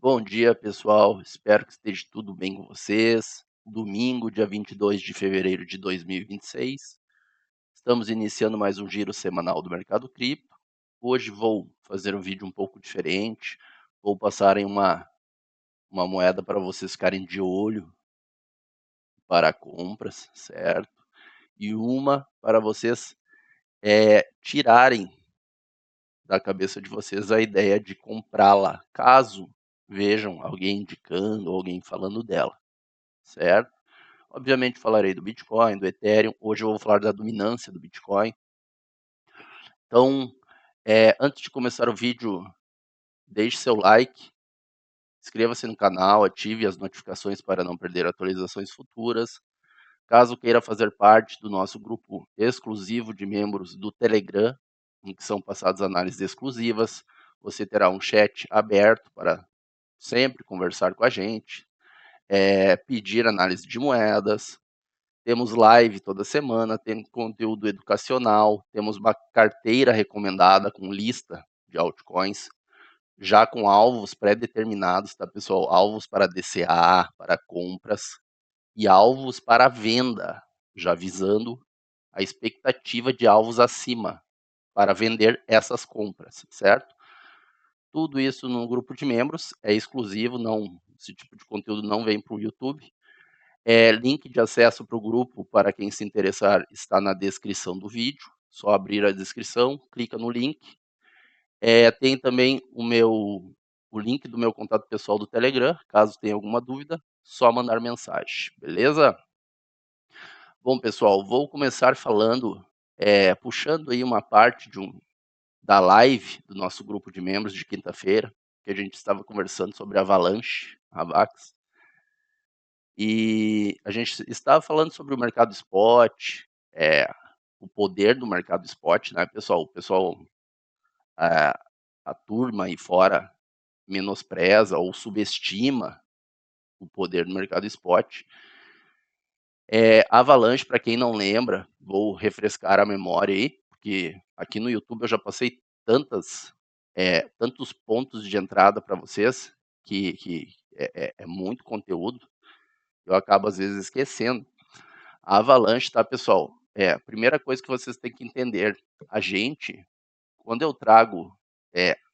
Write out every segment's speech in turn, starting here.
Bom dia, pessoal. Espero que esteja tudo bem com vocês. Domingo, dia 22 de fevereiro de 2026. Estamos iniciando mais um giro semanal do mercado cripto. Hoje vou fazer um vídeo um pouco diferente. Vou passar em uma moeda para vocês ficarem de olho para compras, certo? E uma para vocês tirarem da cabeça de vocês a ideia de comprá-la, caso vejam alguém indicando ou alguém falando dela, certo? Obviamente falarei do Bitcoin, do Ethereum. Hoje eu vou falar da dominância do Bitcoin. Então, antes de começar o vídeo, deixe seu like, inscreva-se no canal, ative as notificações para não perder atualizações futuras. Caso queira fazer parte do nosso grupo exclusivo de membros do Telegram, em que são passadas análises exclusivas, você terá um chat aberto para sempre conversar com a gente, pedir análise de moedas. Temos live toda semana, temos conteúdo educacional, temos uma carteira recomendada com lista de altcoins, já com alvos pré-determinados, tá, pessoal? Alvos para DCA, para compras e alvos para venda, já visando a expectativa de alvos acima para vender essas compras, certo? Tudo isso no grupo de membros, é exclusivo, não, esse tipo de conteúdo não vem para o YouTube. Link de acesso para o grupo, para quem se interessar, está na descrição do vídeo. Só abrir a descrição, clica no link. Tem também o link do meu contato pessoal do Telegram, caso tenha alguma dúvida, só mandar mensagem, beleza? Bom, pessoal, vou começar falando, puxando aí uma parte da live do nosso grupo de membros de quinta-feira, que a gente estava conversando sobre Avalanche, AVAX. E a gente estava falando sobre o mercado spot, o poder do mercado spot, né, pessoal? O pessoal, a turma aí fora menospreza ou subestima o poder do mercado spot. Avalanche, para quem não lembra, vou refrescar a memória aí, porque aqui no YouTube eu já passei tantos pontos de entrada para vocês, que é muito conteúdo, eu acabo às vezes esquecendo. A Avalanche, tá, pessoal? A primeira coisa que vocês têm que entender, a gente, quando eu trago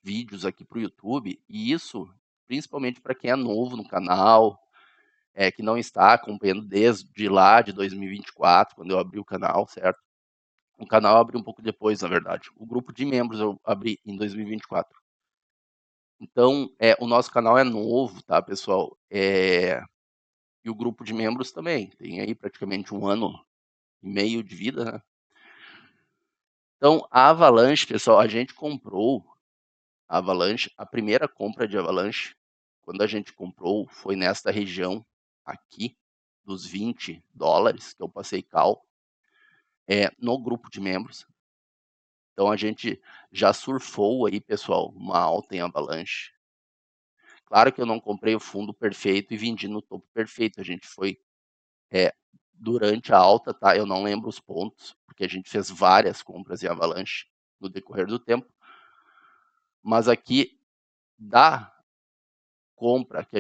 vídeos aqui para o YouTube, e isso principalmente para quem é novo no canal, que não está acompanhando desde lá de 2024, quando eu abri o canal, certo? O canal eu abri um pouco depois, na verdade. O grupo de membros eu abri em 2024. Então, o nosso canal é novo, tá, pessoal? E o grupo de membros também. Tem aí praticamente 1 ano e meio de vida, né? Então, a Avalanche, pessoal, a gente comprou a Avalanche, a primeira compra de Avalanche, quando a gente comprou, foi nesta região aqui, dos $20, que eu passei cal, no grupo de membros. Então, a gente já surfou aí, pessoal, uma alta em Avalanche. Claro que eu não comprei o fundo perfeito e vendi no topo perfeito. A gente foi durante a alta, tá? Eu não lembro os pontos, porque a gente fez várias compras em Avalanche no decorrer do tempo. Mas aqui, da compra que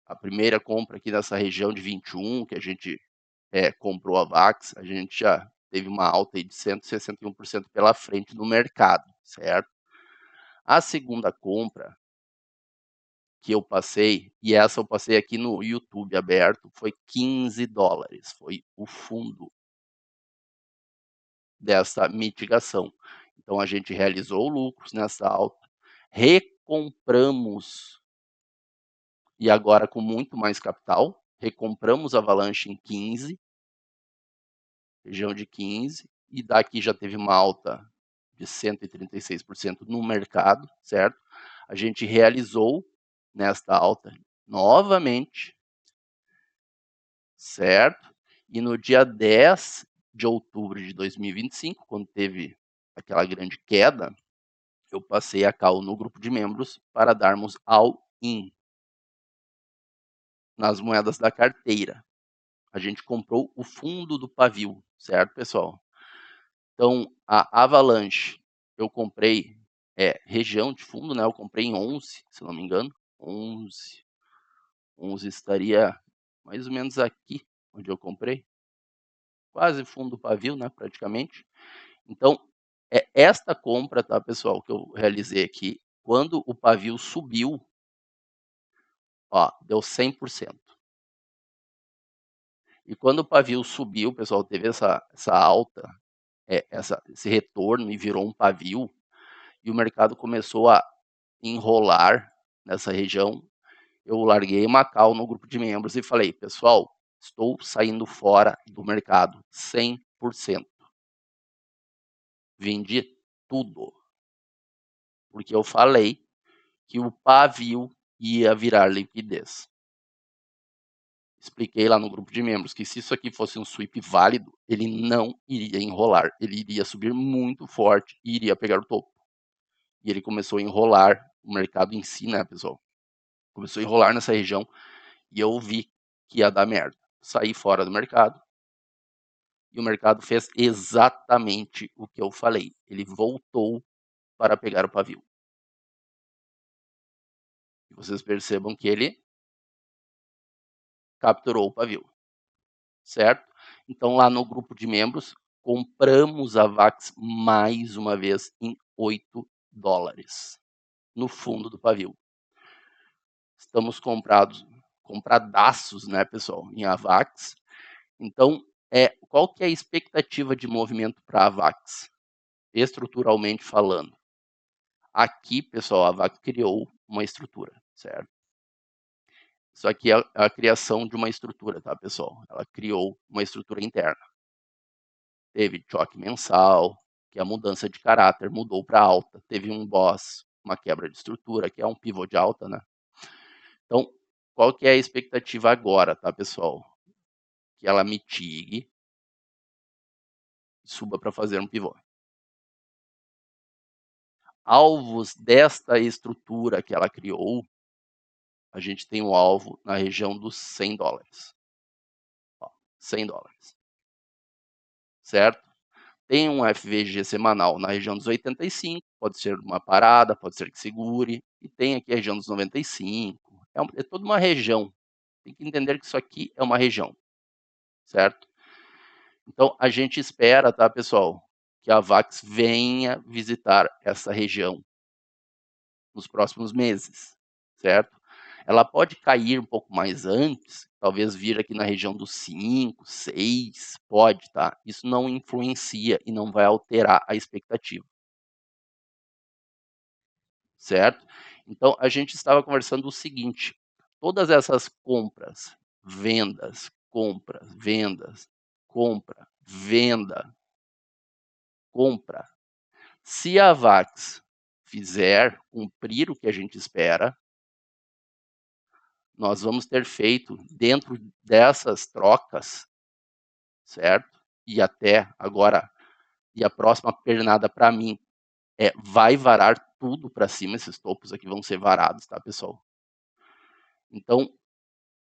a primeira compra aqui nessa região de 21, que a gente comprou a VAX, a gente já teve uma alta aí de 161% pela frente no mercado, certo? A segunda compra que eu passei, e essa eu passei aqui no YouTube aberto, foi $15. Foi o fundo dessa mitigação. Então a gente realizou lucros nessa alta, recompramos, e agora com muito mais capital, recompramos a Avalanche em 15, região de 15, e daqui já teve uma alta de 136% no mercado, certo? A gente realizou nesta alta novamente, certo? E no dia 10 de outubro de 2025, quando teve aquela grande queda, eu passei a call no grupo de membros para darmos all-in nas moedas da carteira. A gente comprou o fundo do pavio, certo, pessoal? Então, a Avalanche, eu comprei região de fundo, né, eu comprei em 11, se não me engano, 11 estaria mais ou menos aqui onde eu comprei, quase fundo do pavio, né, praticamente. Então, esta compra, tá, pessoal, que eu realizei aqui, quando o pavio subiu, ó, deu 100%. E quando o pavio subiu, pessoal, teve essa alta, esse retorno e virou um pavio, e o mercado começou a enrolar nessa região. Eu larguei uma call no grupo de membros e falei, pessoal, estou saindo fora do mercado 100%. Vendi tudo, porque eu falei que o pavio ia virar liquidez. Expliquei lá no grupo de membros que se isso aqui fosse um sweep válido, ele não iria enrolar, ele iria subir muito forte e iria pegar o topo. E ele começou a enrolar o mercado em si, né, pessoal? Começou a enrolar nessa região e eu vi que ia dar merda. Saí fora do mercado e o mercado fez exatamente o que eu falei. Ele voltou para pegar o pavio. E vocês percebam que ele capturou o pavio, certo? Então, lá no grupo de membros, compramos a VAX mais uma vez em $8 no fundo do pavio. Estamos compradaços, né, pessoal, em AVAX. Então, qual que é a expectativa de movimento para a AVAX, estruturalmente falando? Aqui, pessoal, a AVAX criou uma estrutura, certo? Isso aqui é a criação de uma estrutura, tá, pessoal? Ela criou uma estrutura interna. Teve choque mensal, que é a mudança de caráter, mudou para alta. Teve um boss, uma quebra de estrutura, que é um pivô de alta, né? Então, qual que é a expectativa agora, tá, pessoal? Que ela mitigue e suba para fazer um pivô. Alvos desta estrutura que ela criou, a gente tem um alvo na região dos $100. Ó, $100. Certo? Tem um FVG semanal na região dos 85, pode ser uma parada, pode ser que segure, e tem aqui a região dos 95, é toda uma região. Tem que entender que isso aqui é uma região, certo? Então, a gente espera, tá, pessoal, que a VAX venha visitar essa região nos próximos meses, certo? Ela pode cair um pouco mais antes, talvez vir aqui na região dos 5, 6, pode, tá? Isso não influencia e não vai alterar a expectativa, certo? Então, a gente estava conversando o seguinte, todas essas compras, vendas, compras, vendas, compra, venda, compra, se a VAX fizer cumprir o que a gente espera, nós vamos ter feito dentro dessas trocas, certo? E até agora, e a próxima pernada para mim vai varar tudo para cima, esses topos aqui vão ser varados, tá, pessoal? Então,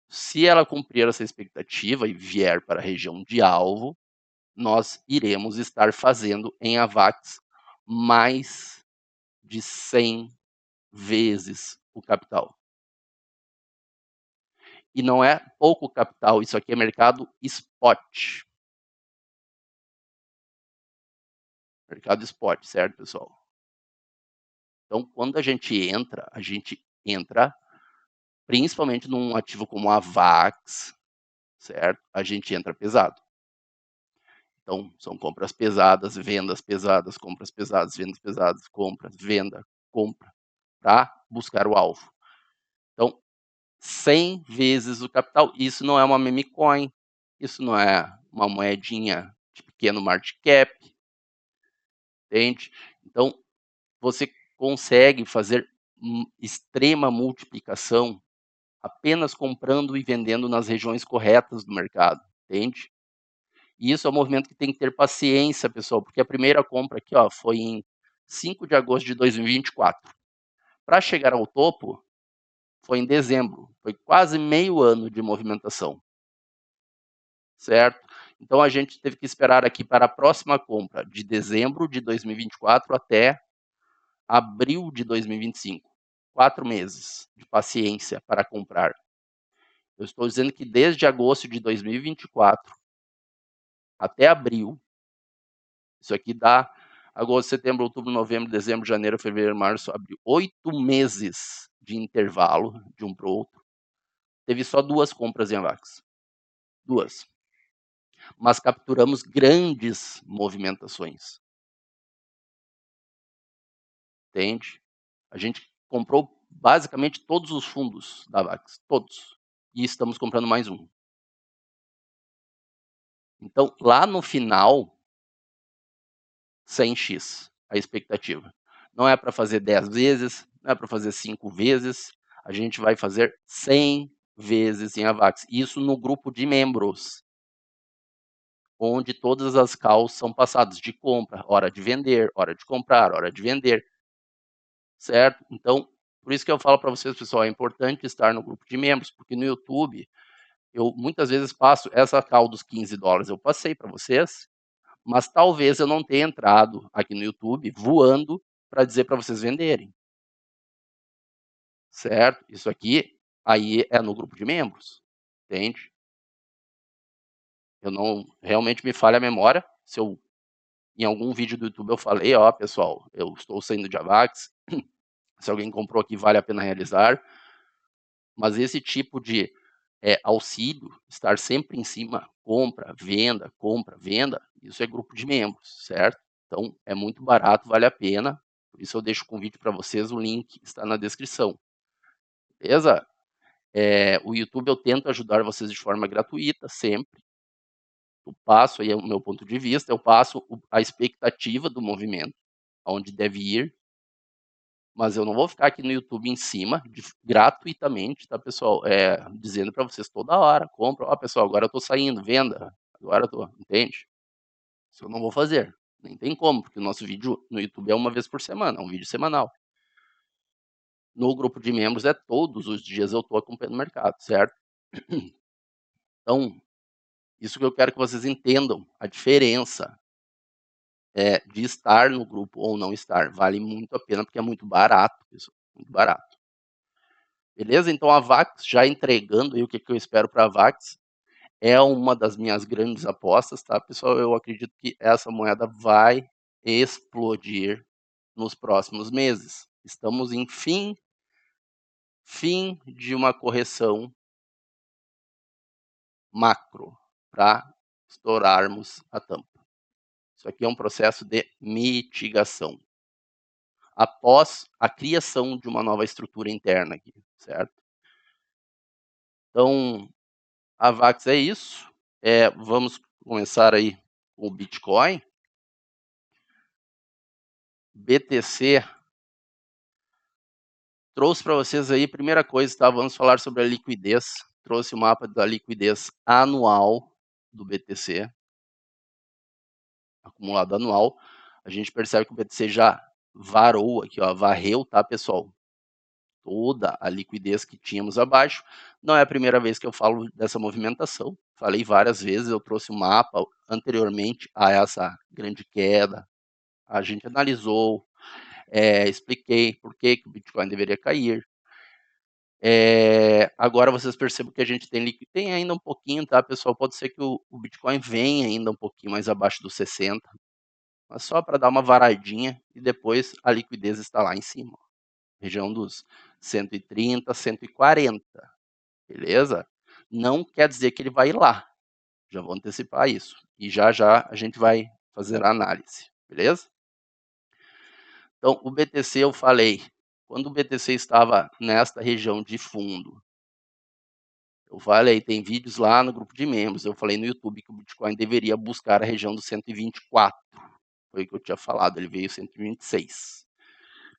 se ela cumprir essa expectativa e vier para a região de alvo, nós iremos estar fazendo em AVAX mais de 100 vezes o capital. E não é pouco capital, isso aqui é mercado spot. Mercado spot, certo, pessoal? Então, quando a gente entra principalmente num ativo como a VAX, certo? A gente entra pesado. Então, são compras pesadas, vendas pesadas, compras pesadas, vendas pesadas, compras, venda, compra, para buscar o alvo. Então, 100 vezes o capital. Isso não é uma meme coin, isso não é uma moedinha de pequeno market cap, entende? Então, você consegue fazer extrema multiplicação apenas comprando e vendendo nas regiões corretas do mercado, entende? E isso é um movimento que tem que ter paciência, pessoal, porque a primeira compra aqui, ó, foi em 5 de agosto de 2024. Para chegar ao topo, foi em dezembro, foi quase meio ano de movimentação, certo? Então a gente teve que esperar aqui para a próxima compra, de dezembro de 2024 até abril de 2025. 4 meses de paciência para comprar. Eu estou dizendo que desde agosto de 2024 até abril, isso aqui dá agosto, setembro, outubro, novembro, dezembro, janeiro, fevereiro, março, abril. 8 meses de intervalo de um para o outro. Teve só 2 compras em Avax. 2. Mas capturamos grandes movimentações. Entende? A gente comprou basicamente todos os fundos da Avax. Todos. E estamos comprando mais um. Então, lá no final, 100x a expectativa. Não é para fazer 10 vezes, não é para fazer 5 vezes, a gente vai fazer 100 vezes em Avax. Isso no grupo de membros, onde todas as calls são passadas de compra, hora de vender, hora de comprar, hora de vender, certo? Então, por isso que eu falo para vocês, pessoal, é importante estar no grupo de membros, porque no YouTube, eu muitas vezes passo essa call dos $15, eu passei para vocês, mas talvez eu não tenha entrado aqui no YouTube voando para dizer para vocês venderem. Certo? Isso aqui aí é no grupo de membros, entende? Eu não realmente me falha a memória. Se eu em algum vídeo do YouTube eu falei, ó, pessoal, eu estou saindo de Avax. Se alguém comprou aqui, vale a pena realizar. Mas esse tipo de auxílio, estar sempre em cima, compra, venda, isso é grupo de membros, certo? Então, é muito barato, vale a pena. Por isso eu deixo o convite para vocês, o link está na descrição. Beleza? O YouTube eu tento ajudar vocês de forma gratuita, sempre. Eu passo, aí é o meu ponto de vista, eu passo a expectativa do movimento, aonde deve ir, mas eu não vou ficar aqui no YouTube em cima, gratuitamente, tá, pessoal? Dizendo para vocês toda hora, compra, ó, pessoal, agora eu tô saindo, venda, agora eu tô, entende? Isso eu não vou fazer, nem tem como, porque o nosso vídeo no YouTube é uma vez por semana, é um vídeo semanal. No grupo de membros é todos os dias eu tô acompanhando o mercado, certo? Então, isso que eu quero que vocês entendam, a diferença de estar no grupo ou não estar. Vale muito a pena, porque é muito barato, pessoal, muito barato. Beleza? Então, a Vax, já entregando aí o que eu espero para a Vax, é uma das minhas grandes apostas, tá, pessoal? Eu acredito que essa moeda vai explodir nos próximos meses. Estamos em fim de uma correção macro para estourarmos a tampa. Isso aqui é um processo de mitigação após a criação de uma nova estrutura interna aqui, certo? Então, a Vax é isso. Vamos começar aí com o Bitcoin. BTC trouxe para vocês aí, primeira coisa, tá? Vamos falar sobre a liquidez. Trouxe o mapa da liquidez anual do BTC, acumulado anual. A gente percebe que o BTC já varou aqui, ó, varreu, tá, pessoal? Toda a liquidez que tínhamos abaixo. Não é a primeira vez que eu falo dessa movimentação. Falei várias vezes, eu trouxe um mapa anteriormente a essa grande queda. A gente analisou, expliquei por que o Bitcoin deveria cair. Agora vocês percebem que a gente tem ainda um pouquinho, tá, pessoal? Pode ser que o Bitcoin venha ainda um pouquinho mais abaixo dos 60, mas só para dar uma varadinha e depois a liquidez está lá em cima, região dos 130, 140, beleza? Não quer dizer que ele vai ir lá, já vou antecipar isso. E já a gente vai fazer a análise, beleza? Então, o BTC eu falei, quando o BTC estava nesta região de fundo, eu falei, tem vídeos lá no grupo de membros, eu falei no YouTube que o Bitcoin deveria buscar a região dos 124, foi o que eu tinha falado, ele veio 126.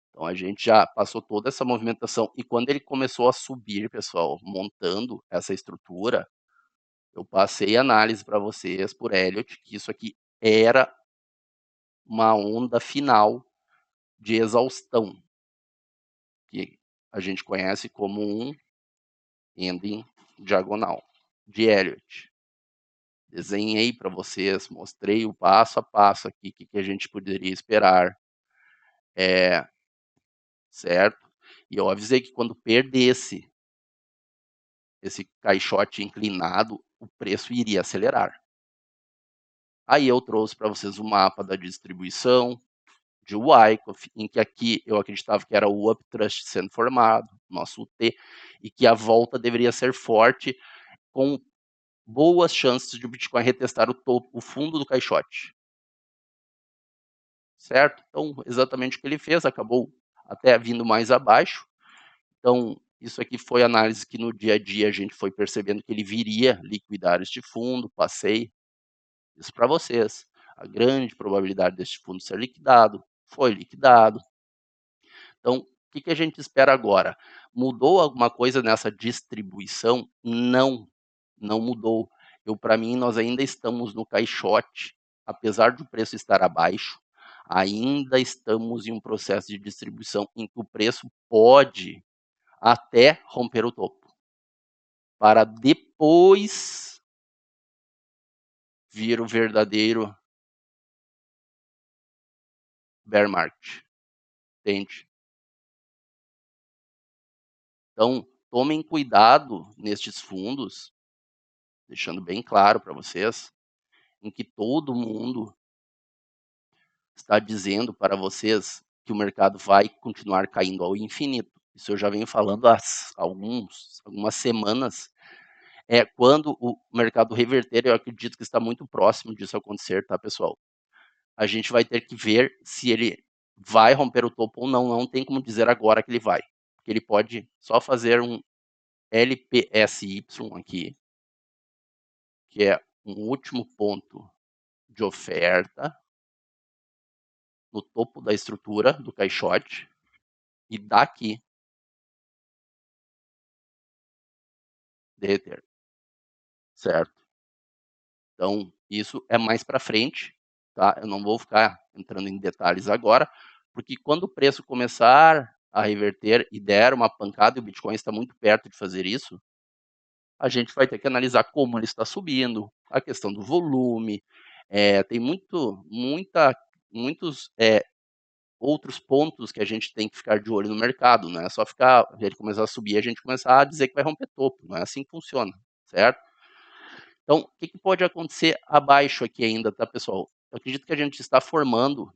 Então a gente já passou toda essa movimentação, e quando ele começou a subir, pessoal, montando essa estrutura, eu passei análise para vocês por Elliott, que isso aqui era uma onda final de exaustão, que a gente conhece como um ending diagonal de Elliott. Desenhei para vocês, mostrei o passo a passo aqui, o que a gente poderia esperar. certo? E eu avisei que quando perdesse esse caixote inclinado, o preço iria acelerar. Aí eu trouxe para vocês o mapa da distribuição de Wyckoff, em que aqui eu acreditava que era o uptrust sendo formado, nosso UT, e que a volta deveria ser forte, com boas chances de o Bitcoin retestar o topo, o fundo do caixote. Certo? Então, exatamente o que ele fez, acabou até vindo mais abaixo. Então, isso aqui foi análise que no dia a dia a gente foi percebendo que ele viria liquidar este fundo, passei isso para vocês. A grande probabilidade deste fundo ser liquidado, foi liquidado. Então, o que a gente espera agora? Mudou alguma coisa nessa distribuição? Não, não mudou. Para mim, nós ainda estamos no caixote, apesar do preço estar abaixo, ainda estamos em um processo de distribuição em que o preço pode até romper o topo, para depois vir o verdadeiro bear market, entende? Então, tomem cuidado nestes fundos, deixando bem claro para vocês, em que todo mundo está dizendo para vocês que o mercado vai continuar caindo ao infinito. Isso eu já venho falando há algumas semanas. Quando o mercado reverter, eu acredito que está muito próximo disso acontecer, tá, pessoal? A gente vai ter que ver se ele vai romper o topo ou não. Não tem como dizer agora que ele vai. Porque ele pode só fazer um LPSY aqui, que é um último ponto de oferta no topo da estrutura do caixote, e daqui derreter, certo? Então, isso é mais para frente, tá? Eu não vou ficar entrando em detalhes agora, porque quando o preço começar a reverter e der uma pancada, e o Bitcoin está muito perto de fazer isso, a gente vai ter que analisar como ele está subindo, a questão do volume, tem muitos outros pontos que a gente tem que ficar de olho no mercado, não é só ficar, ele começar a subir, a gente começar a dizer que vai romper topo, não é assim que funciona, certo? Então, o que pode acontecer abaixo aqui ainda, tá, pessoal? Eu acredito que a gente está formando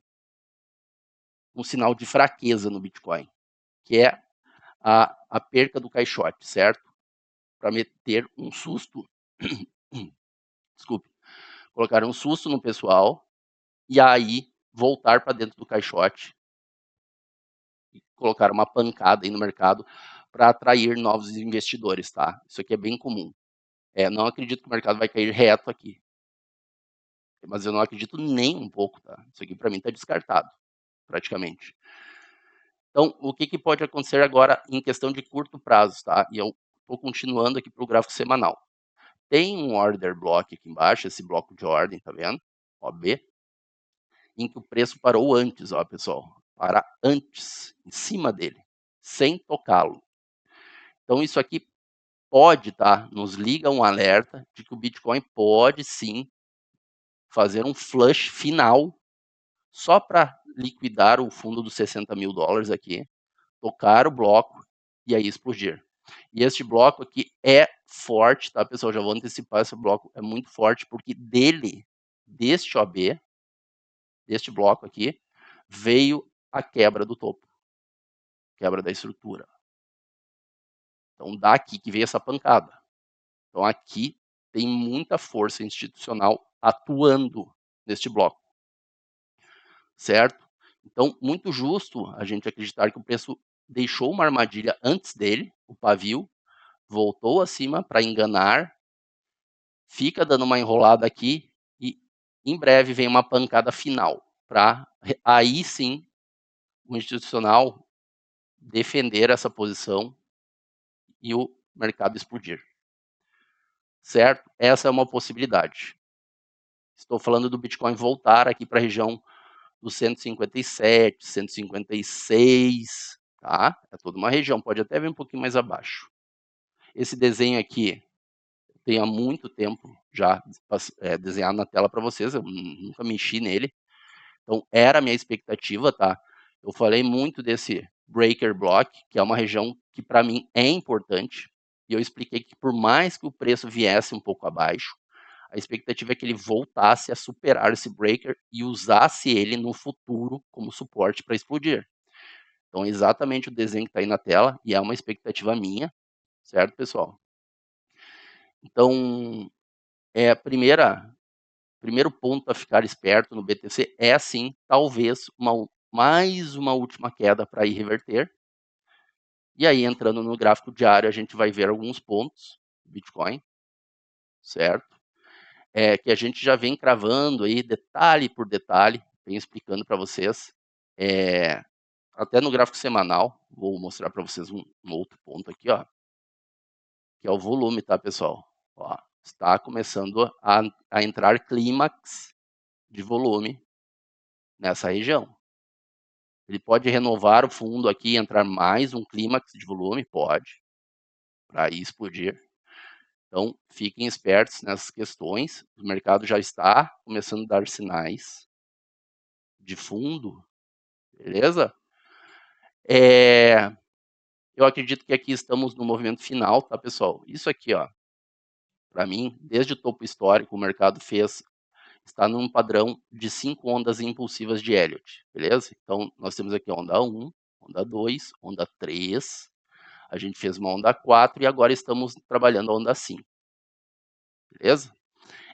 um sinal de fraqueza no Bitcoin, que é a perca do caixote, certo? Para meter um susto, desculpe, colocar um susto no pessoal e aí voltar para dentro do caixote e colocar uma pancada aí no mercado para atrair novos investidores, tá? Isso aqui é bem comum. Não acredito que o mercado vai cair reto aqui, mas eu não acredito nem um pouco, tá? Isso aqui para mim está descartado, praticamente. Então, o que pode acontecer agora em questão de curto prazo, tá? E eu estou continuando aqui para o gráfico semanal. Tem um order block aqui embaixo, esse bloco de ordem, tá vendo? OB, em que o preço parou antes, ó, pessoal. Para antes, em cima dele, sem tocá-lo. Então, isso aqui pode, tá? Nos liga um alerta de que o Bitcoin pode sim fazer um flush final só para liquidar o fundo dos 60 mil dólares aqui, tocar o bloco e aí explodir. E este bloco aqui é forte, tá, pessoal? Já vou antecipar, esse bloco é muito forte, porque deste OB, deste bloco aqui, veio a quebra do topo, quebra da estrutura. Então, daqui que veio essa pancada. Então, aqui tem muita força institucional atuando neste bloco, certo? Então, muito justo a gente acreditar que o preço deixou uma armadilha antes dele, o pavio, voltou acima para enganar, fica dando uma enrolada aqui e em breve vem uma pancada final para aí sim o institucional defender essa posição e o mercado explodir. Certo? Essa é uma possibilidade. Estou falando do Bitcoin voltar aqui para a região dos 157, 156, tá? É toda uma região, pode até vir um pouquinho mais abaixo. Esse desenho aqui tem há muito tempo já desenhado na tela para vocês, eu nunca mexi nele. Então, era a minha expectativa, tá? Eu falei muito desse breaker block, que é uma região que para mim é importante, e eu expliquei que por mais que o preço viesse um pouco abaixo, a expectativa é que ele voltasse a superar esse breaker e usasse ele no futuro como suporte para explodir. Então, é exatamente o desenho que está aí na tela, e é uma expectativa minha, certo, pessoal? Então, primeiro ponto a ficar esperto no BTC é, sim, talvez mais uma última queda para ir reverter. E aí, entrando no gráfico diário, a gente vai ver alguns pontos do Bitcoin, certo? Que a gente já vem cravando aí, detalhe por detalhe, vem explicando para vocês. Até no gráfico semanal, vou mostrar para vocês um outro ponto aqui, ó, que é o volume, tá, pessoal? Ó, está começando a entrar clímax de volume nessa região. Ele pode renovar o fundo aqui e entrar mais um clímax de volume? Pode, para aí explodir. Então, fiquem espertos nessas questões. O mercado já está começando a dar sinais de fundo, beleza? Eu acredito que aqui estamos no movimento final, tá, pessoal? Isso aqui, ó, para mim, desde o topo histórico, o mercado está num padrão de 5 ondas impulsivas de Elliott, beleza? Então, nós temos aqui a onda 1, onda 2, onda 3, a gente fez uma onda 4 e agora estamos trabalhando a onda 5, beleza?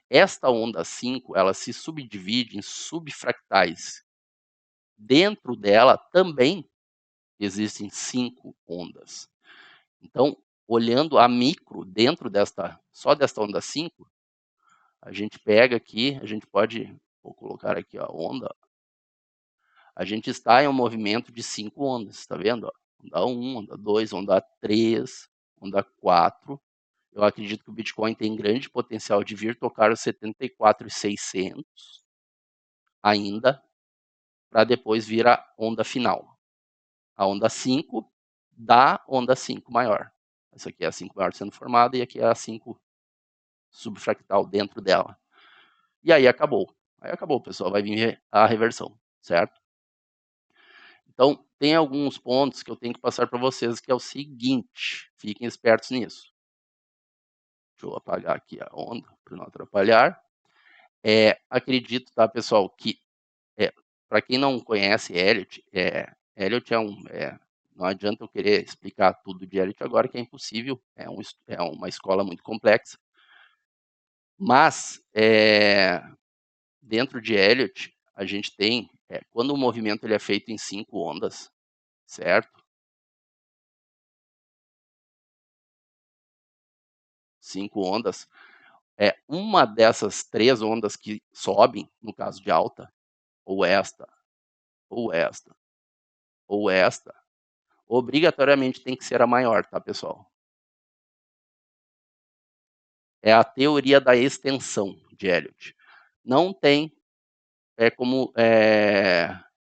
Esta onda 5, ela se subdivide em subfractais. Dentro dela também existem 5 ondas. Então, olhando a micro dentro só desta onda 5, a gente pega aqui, vou colocar aqui a onda, a gente está em um movimento de 5 ondas, tá vendo? Onda 1, onda 2, onda 3, onda 4. Eu acredito que o Bitcoin tem grande potencial de vir tocar os 74.600 ainda, para depois vir a onda final. A onda 5 da onda 5 maior. Essa aqui é a 5 maior sendo formada e aqui é a 5 subfractal dentro dela. E aí acabou. Aí acabou, pessoal. Vai vir a reversão, certo? Então, tem alguns pontos que eu tenho que passar para vocês, que é o seguinte. Fiquem espertos nisso. Deixa eu apagar aqui a onda para não atrapalhar. Acredito, tá, pessoal, que para quem não conhece Elliott, Elliott não adianta eu querer explicar tudo de Elliott agora, que é impossível, é uma escola muito complexa. Mas, dentro de Elliott, a gente tem, quando o movimento ele é feito em 5 ondas, certo? 5 ondas, uma dessas 3 ondas que sobem, no caso de alta, ou esta, ou esta, ou esta, obrigatoriamente tem que ser a maior, tá, pessoal? É a teoria da extensão de Elliott. Não tem como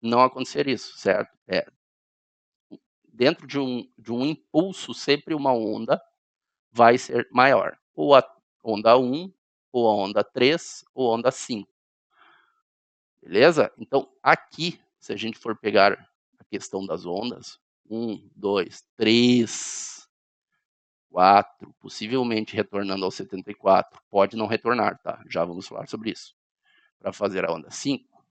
não acontecer isso, certo? Dentro de um impulso, sempre uma onda vai ser maior. Ou a onda 1, ou a onda 3, ou a onda 5. Beleza? Então, aqui, se a gente for pegar a questão das ondas, 1, 2, 3, 4, possivelmente retornando ao 74, pode não retornar, tá? Já vamos falar sobre isso. Para fazer a onda 5,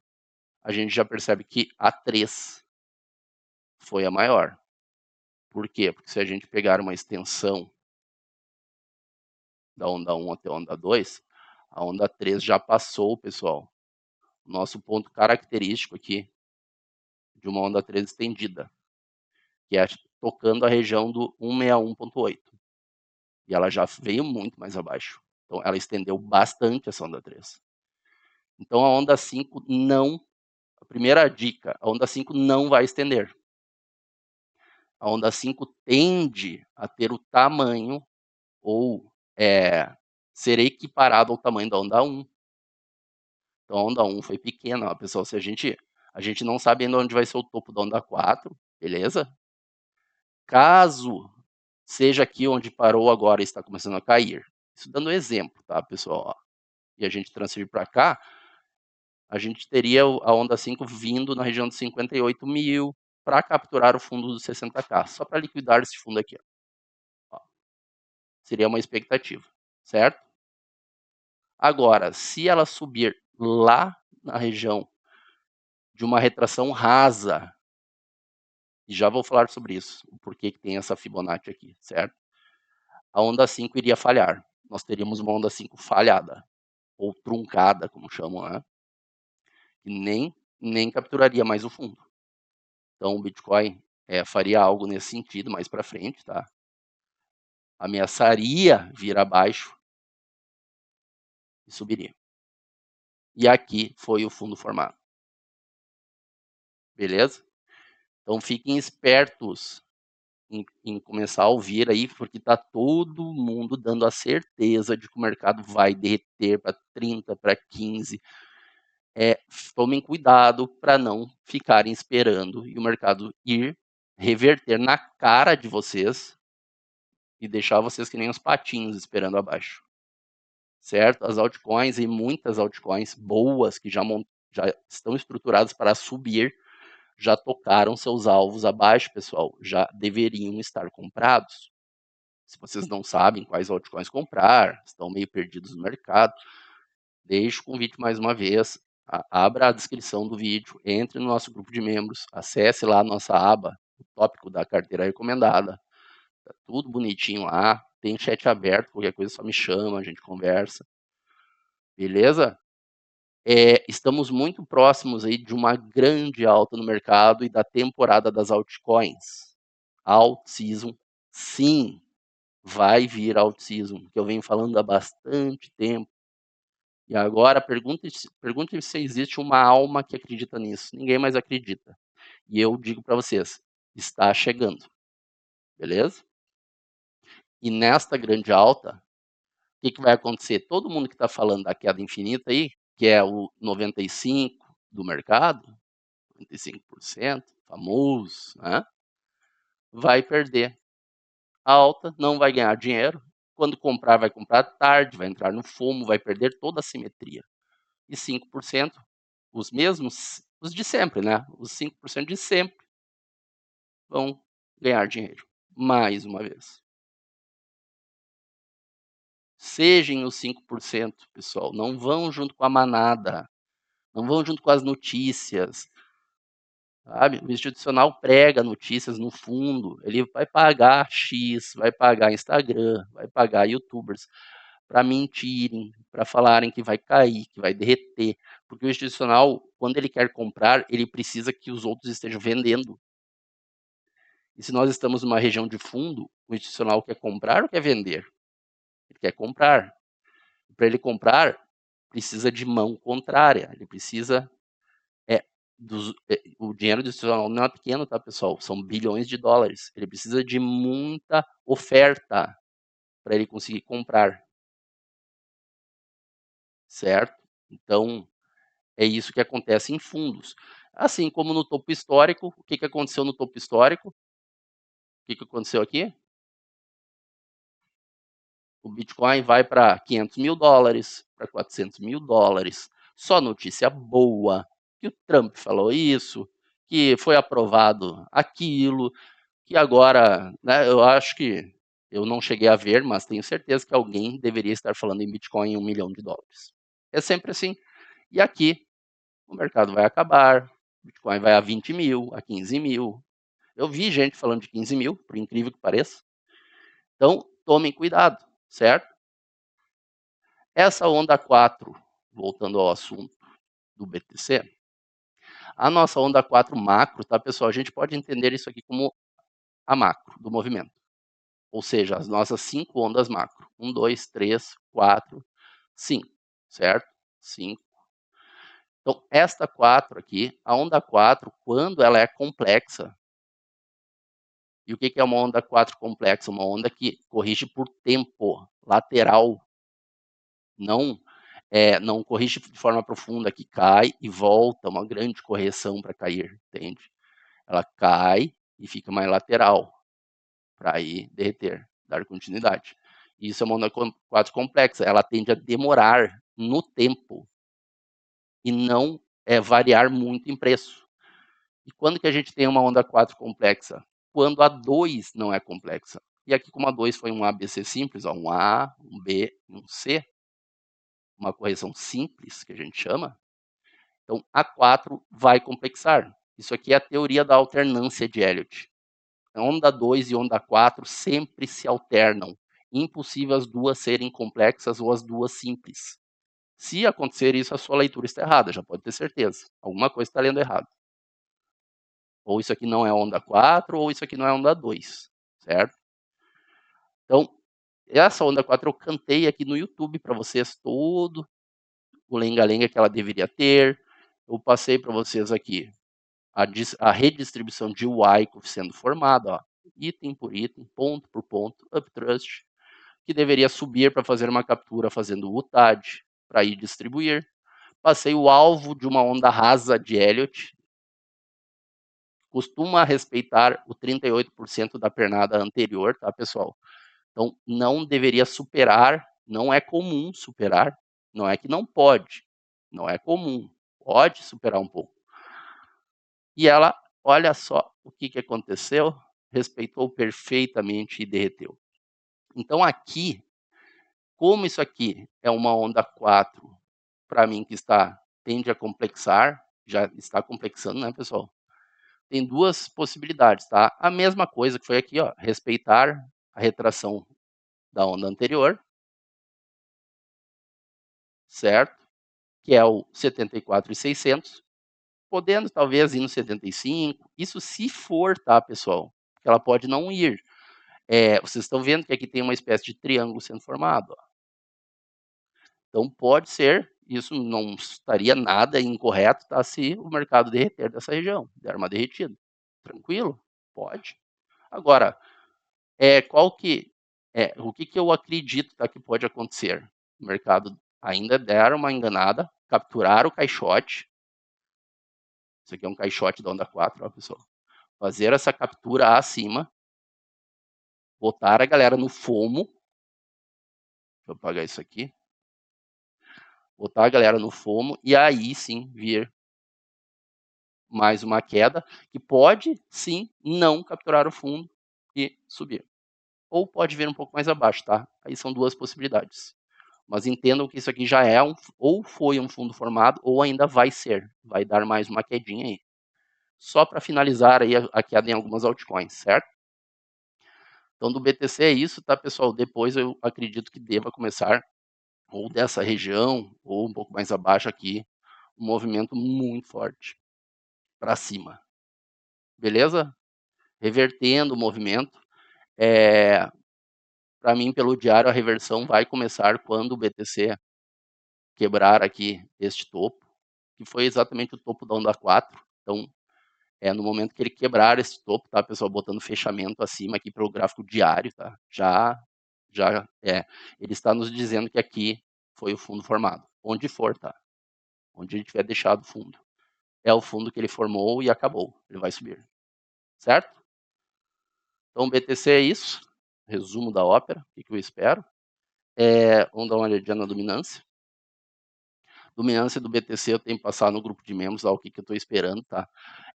a gente já percebe que a 3 foi a maior. Por quê? Porque se a gente pegar uma extensão da onda 1 até a onda 2, a onda 3 já passou, pessoal, o nosso ponto característico aqui de uma onda 3 estendida, que é tocando a região do 161.8. E ela já veio muito mais abaixo. Então, ela estendeu bastante essa onda 3. Então, a onda 5 não... A primeira dica, a onda 5 não vai estender. A onda 5 tende a ter o tamanho ou ser equiparado ao tamanho da onda 1. Então, a onda 1 foi pequena, pessoal. Se a gente não sabe ainda onde vai ser o topo da onda 4, beleza? Caso seja aqui onde parou agora e está começando a cair. Isso dando exemplo, tá, pessoal? E a gente transferir para cá, a gente teria a onda 5 vindo na região de 58 mil, para capturar o fundo dos 60K, só para liquidar esse fundo aqui. Ó. Seria uma expectativa, certo? Agora, se ela subir lá na região de uma retração rasa, e já vou falar sobre isso, o porquê que tem essa Fibonacci aqui, certo? A onda 5 iria falhar. Nós teríamos uma onda 5 falhada, ou truncada, como chamam, né? E nem capturaria mais o fundo. Então, o Bitcoin faria algo nesse sentido mais para frente, tá? Ameaçaria vir abaixo e subiria. E aqui foi o fundo formado. Beleza? Então, fiquem espertos em começar a ouvir aí, porque tá todo mundo dando a certeza de que o mercado vai derreter para 30, para 15. Tomem cuidado para não ficarem esperando e o mercado ir reverter na cara de vocês e deixar vocês que nem os patinhos esperando abaixo. Certo? As altcoins e muitas altcoins boas que já estão estruturadas para subir, já tocaram seus alvos abaixo, pessoal, já deveriam estar comprados. Se vocês não sabem quais altcoins comprar, estão meio perdidos no mercado, deixo o convite mais uma vez, abra a descrição do vídeo, entre no nosso grupo de membros, acesse lá a nossa aba, o tópico da carteira recomendada, tá tudo bonitinho lá, tem chat aberto, qualquer coisa só me chama, a gente conversa, beleza? Estamos muito próximos aí de uma grande alta no mercado e da temporada das altcoins. Alt season, sim, vai vir alt season, que eu venho falando há bastante tempo. E agora pergunte se existe uma alma que acredita nisso. Ninguém mais acredita. E eu digo para vocês, está chegando. Beleza? E nesta grande alta, o que vai acontecer? Todo mundo que está falando da queda infinita aí, que é o 95% do mercado, 95%, famoso, né? Vai perder a alta, não vai ganhar dinheiro. Quando comprar, vai comprar tarde, vai entrar no fumo, vai perder toda a simetria. E 5%, os mesmos, os de sempre, né? Os 5% de sempre vão ganhar dinheiro. Mais uma vez. Sejam os 5%, pessoal. Não vão junto com a manada. Não vão junto com as notícias. Sabe? O institucional prega notícias no fundo. Ele vai pagar X, vai pagar Instagram, vai pagar YouTubers para mentirem, para falarem que vai cair, que vai derreter. Porque o institucional, quando ele quer comprar, ele precisa que os outros estejam vendendo. E se nós estamos numa região de fundo, o institucional quer comprar ou quer vender? Ele quer comprar. Para ele comprar, precisa de mão contrária. Ele precisa o dinheiro do institucional não é pequeno, tá, pessoal? São bilhões de dólares. Ele precisa de muita oferta para ele conseguir comprar. Certo? Então, é isso que acontece em fundos. Assim como no topo histórico, o que aconteceu no topo histórico? O que aconteceu aqui? O Bitcoin vai para 500 mil dólares, para 400 mil dólares. Só notícia boa, que o Trump falou isso, que foi aprovado aquilo, que agora, né, eu acho que eu não cheguei a ver, mas tenho certeza que alguém deveria estar falando em Bitcoin em $1 milhão. É sempre assim. E aqui, o mercado vai acabar, Bitcoin vai a 20 mil, a 15 mil. Eu vi gente falando de 15 mil, por incrível que pareça. Então, tomem cuidado, certo? Essa onda 4, voltando ao assunto do BTC, a nossa onda 4 macro, tá, pessoal? A gente pode entender isso aqui como a macro do movimento. Ou seja, as nossas 5 ondas macro. 1, 2, 3, 4, 5, certo? 5. Então, esta 4 aqui, a onda 4, quando ela é complexa, e o que é uma onda 4 complexa? Uma onda que corrige por tempo, lateral, não corrige de forma profunda, que cai e volta, uma grande correção para cair, entende? Ela cai e fica mais lateral, para aí derreter, dar continuidade. Isso é uma onda 4 complexa, ela tende a demorar no tempo e não variar muito em preço. E quando que a gente tem uma onda 4 complexa? Quando a 2 não é complexa. E aqui, como a 2 foi um ABC simples, ó, um A, um B e um C, uma correção simples, que a gente chama, então a 4 vai complexar. Isso aqui é a teoria da alternância de Elliott. Onda 2 e onda 4 sempre se alternam. Impossível as duas serem complexas ou as duas simples. Se acontecer isso, a sua leitura está errada, já pode ter certeza. Alguma coisa está lendo errado. Ou isso aqui não é onda 4, ou isso aqui não é onda 2, certo? Então, essa onda 4 eu cantei aqui no YouTube para vocês todo o lenga-lenga que ela deveria ter. Eu passei para vocês aqui a redistribuição de Wyckoff sendo formada, ó, item por item, ponto por ponto, upthrust, que deveria subir para fazer uma captura fazendo UTAD, para ir distribuir. Passei o alvo de uma onda rasa de Elliott, costuma respeitar o 38% da pernada anterior, tá, pessoal? Então, não deveria superar, não é comum superar, não é que não pode, não é comum, pode superar um pouco. E ela, olha só o que aconteceu, respeitou perfeitamente e derreteu. Então, aqui, como isso aqui é uma onda 4, para mim que tende a complexar, já está complexando, né, pessoal? Tem duas possibilidades, tá? A mesma coisa que foi aqui, ó, respeitar a retração da onda anterior, certo? Que é o 74.600, podendo talvez ir no 75, isso se for, tá, pessoal? Porque ela pode não ir. Vocês estão vendo que aqui tem uma espécie de triângulo sendo formado, ó. Então pode ser, isso não estaria nada incorreto, tá, se o mercado derreter dessa região, der uma derretida. Tranquilo? Pode. Agora, o que eu acredito, tá, que pode acontecer? O mercado ainda der uma enganada, capturar o caixote. Isso aqui é um caixote da onda 4, ó, pessoal. Fazer essa captura acima, botar a galera no FOMO. Deixa eu apagar isso aqui. Botar a galera no FOMO e aí sim vir mais uma queda, que pode sim não capturar o fundo e subir. Ou pode vir um pouco mais abaixo, tá? Aí são duas possibilidades. Mas entendam que isso aqui já é ou foi um fundo formado, ou ainda vai ser. Vai dar mais uma quedinha aí. Só para finalizar aí a queda em algumas altcoins, certo? Então, do BTC é isso, tá, pessoal? Depois eu acredito que deva começar, ou dessa região, ou um pouco mais abaixo aqui, um movimento muito forte para cima. Beleza? Revertendo o movimento. Para mim, pelo diário, a reversão vai começar quando o BTC quebrar aqui este topo, que foi exatamente o topo da onda 4. Então, no momento que ele quebrar esse topo, tá, pessoal, botando fechamento acima aqui para o gráfico diário, tá? Ele está nos dizendo que aqui foi o fundo formado. Onde for, tá? Onde ele tiver deixado o fundo. É o fundo que ele formou e acabou. Ele vai subir. Certo? Então, BTC é isso. Resumo da ópera. O que eu espero. Vamos dar uma olhadinha na dominância. Dominância do BTC eu tenho que passar no grupo de membros, o que eu estou esperando, tá?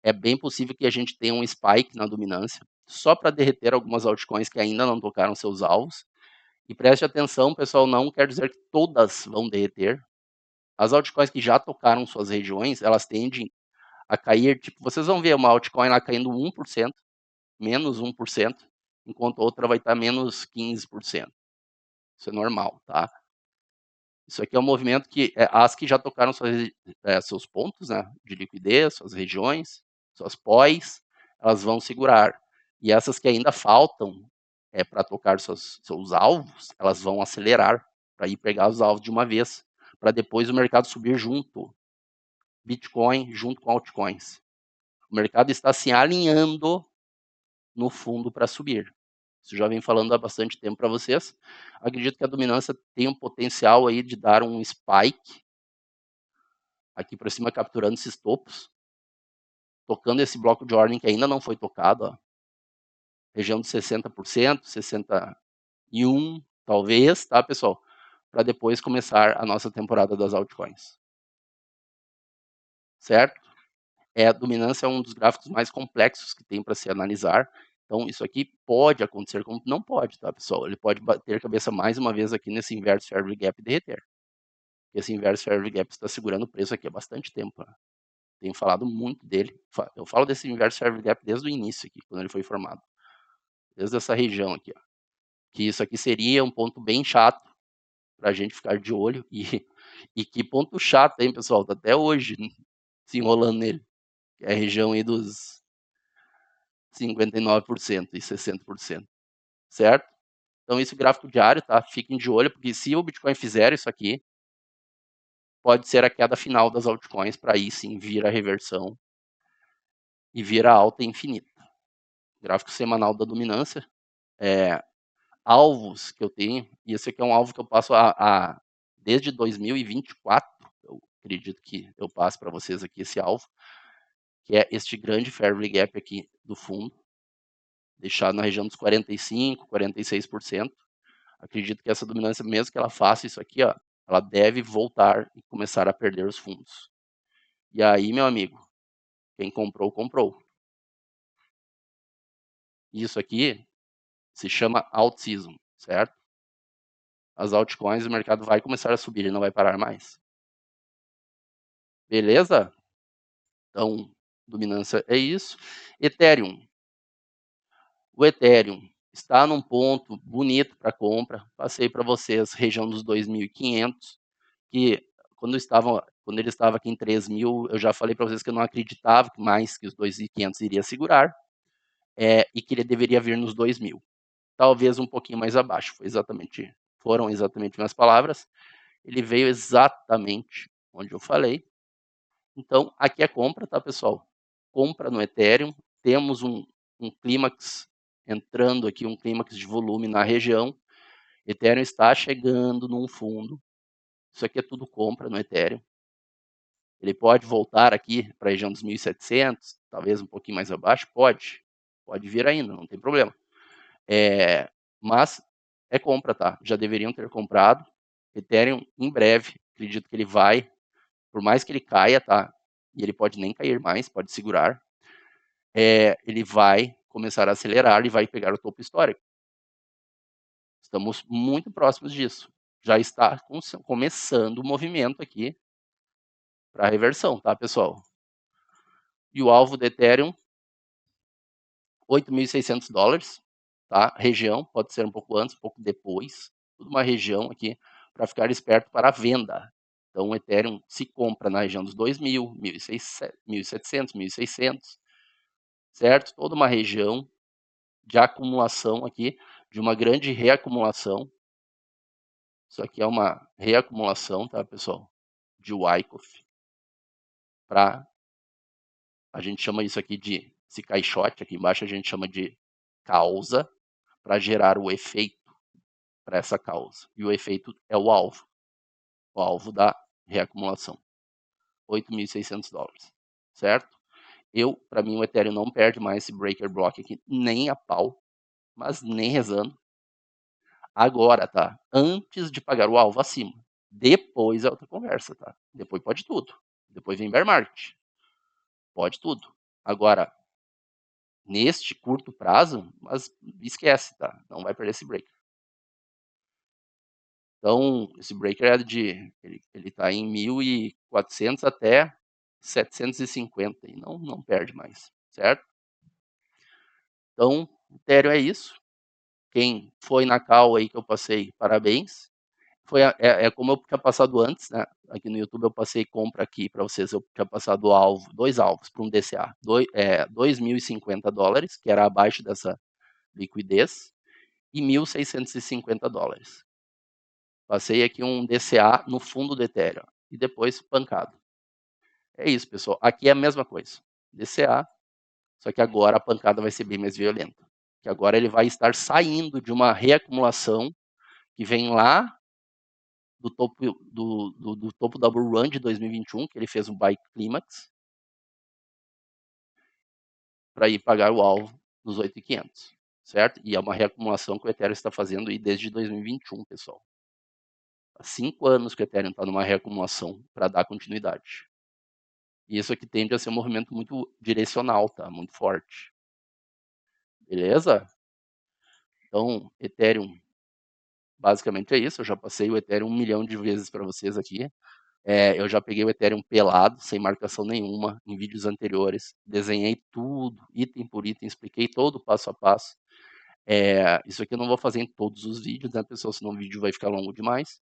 É bem possível que a gente tenha um spike na dominância, só para derreter algumas altcoins que ainda não tocaram seus alvos. E preste atenção, pessoal, não quer dizer que todas vão derreter. As altcoins que já tocaram suas regiões, elas tendem a cair, tipo, vocês vão ver uma altcoin lá caindo 1%, menos 1%, enquanto a outra vai estar menos 15%. Isso é normal, tá? Isso aqui é um movimento que as que já tocaram seus pontos, né, de liquidez, suas regiões, suas pós, elas vão segurar. E essas que ainda faltam para tocar seus alvos, elas vão acelerar para ir pegar os alvos de uma vez, para depois o mercado subir junto. Bitcoin junto com altcoins. O mercado está se alinhando no fundo para subir. Isso já vem falando há bastante tempo para vocês. Acredito que a dominância tem um potencial aí de dar um spike aqui para cima, capturando esses topos, tocando esse bloco de ordem que ainda não foi tocado, ó. Região de 60%, 61%, talvez, tá, pessoal? Para depois começar a nossa temporada das altcoins. Certo? A dominância é um dos gráficos mais complexos que tem para se analisar. Então, isso aqui pode acontecer, como não pode, tá, pessoal? Ele pode bater a cabeça mais uma vez aqui nesse inverse fair gap e derreter. Esse inverse fair gap está segurando o preço aqui há bastante tempo. Né? Tenho falado muito dele. Eu falo desse inverse fair gap desde o início aqui, quando ele foi formado. Desde essa região aqui, ó. Que isso aqui seria um ponto bem chato para a gente ficar de olho. E que ponto chato, hein, pessoal? Tá até hoje se enrolando nele. Que é a região aí dos 59% e 60%, certo? Então, esse gráfico diário, tá? Fiquem de olho, porque se o Bitcoin fizer isso aqui, pode ser a queda final das altcoins para aí sim vir a reversão e vir a alta infinita. Gráfico semanal da dominância. Alvos que eu tenho, e esse aqui é um alvo que eu passo desde 2024, eu acredito que eu passo para vocês aqui esse alvo, que é este grande fair gap aqui do fundo, deixado na região dos 45%, 46%. Acredito que essa dominância, mesmo que ela faça isso aqui, ó, ela deve voltar e começar a perder os fundos. E aí, meu amigo, quem comprou, comprou. Isso aqui se chama alt season, certo? As altcoins, o mercado vai começar a subir e não vai parar mais. Beleza? Então, dominância é isso. Ethereum. O Ethereum está num ponto bonito para compra. Passei para vocês região dos 2.500, que quando ele estava aqui em 3.000, eu já falei para vocês que eu não acreditava mais que os 2.500 iria segurar, e que ele deveria vir nos 2.000. Talvez um pouquinho mais abaixo. Foram exatamente minhas palavras. Ele veio exatamente onde eu falei. Então, aqui é compra, tá, pessoal? Compra no Ethereum. Temos um clímax entrando aqui, um clímax de volume na região. Ethereum está chegando num fundo. Isso aqui é tudo compra no Ethereum. Ele pode voltar aqui para a região dos 1.700, talvez um pouquinho mais abaixo? Pode. Pode vir ainda, não tem problema. Mas é compra, tá? Já deveriam ter comprado. Ethereum, em breve, acredito que ele vai, por mais que ele caia, tá? E ele pode nem cair mais, pode segurar. Ele vai começar a acelerar e vai pegar o topo histórico. Estamos muito próximos disso. Já está começando o movimento aqui para reversão, tá, pessoal? E o alvo do Ethereum, $8.600, tá? Região, pode ser um pouco antes, um pouco depois. Tudo uma região aqui para ficar esperto para a venda. Então, o Ethereum se compra na região dos 2.000, 1.700, 1.600, certo? Toda uma região de acumulação aqui, de uma grande reacumulação. Isso aqui é uma reacumulação, tá, pessoal? De Wyckoff. A gente chama isso aqui de, esse caixote aqui embaixo, a gente chama de causa, para gerar o efeito para essa causa. E o efeito é o alvo da reacumulação. $8.600, certo? Para mim, o Ethereum não perde mais esse breaker block aqui, nem a pau, mas nem rezando. Agora, tá? Antes de pagar o alvo acima. Depois é outra conversa, tá? Depois pode tudo. Depois vem bear market. Pode tudo. Agora, neste curto prazo, mas esquece, tá? Não vai perder esse breaker. Então, esse breaker ele tá em 1.400 até 750 e não perde mais, certo? Então, o Ethereum é isso. Quem foi na call aí que eu passei, parabéns. Como eu tinha passado antes, né? Aqui no YouTube eu passei compra aqui para vocês, eu tinha passado dois alvos para um DCA, $2.050, que era abaixo dessa liquidez, e $1.650. Passei aqui um DCA no fundo do Ethereum e depois pancado. É isso, pessoal. Aqui é a mesma coisa. DCA, só que agora a pancada vai ser bem mais violenta. Que agora ele vai estar saindo de uma reacumulação que vem lá do topo da Bull Run de 2021, que ele fez um buy clímax, para ir pagar o alvo dos 8.500, certo? E é uma reacumulação que o Ethereum está fazendo aí desde 2021, pessoal. Há 5 anos que o Ethereum está numa reacumulação para dar continuidade. E isso aqui tende a ser um movimento muito direcional, tá? Muito forte. Beleza? Então, Ethereum, basicamente é isso. Eu já passei o Ethereum 1 milhão de vezes para vocês aqui. Eu já peguei o Ethereum pelado, sem marcação nenhuma, em vídeos anteriores. Desenhei tudo, item por item, expliquei todo o passo a passo. Isso aqui eu não vou fazer em todos os vídeos, né, pessoal? Senão o vídeo vai ficar longo demais.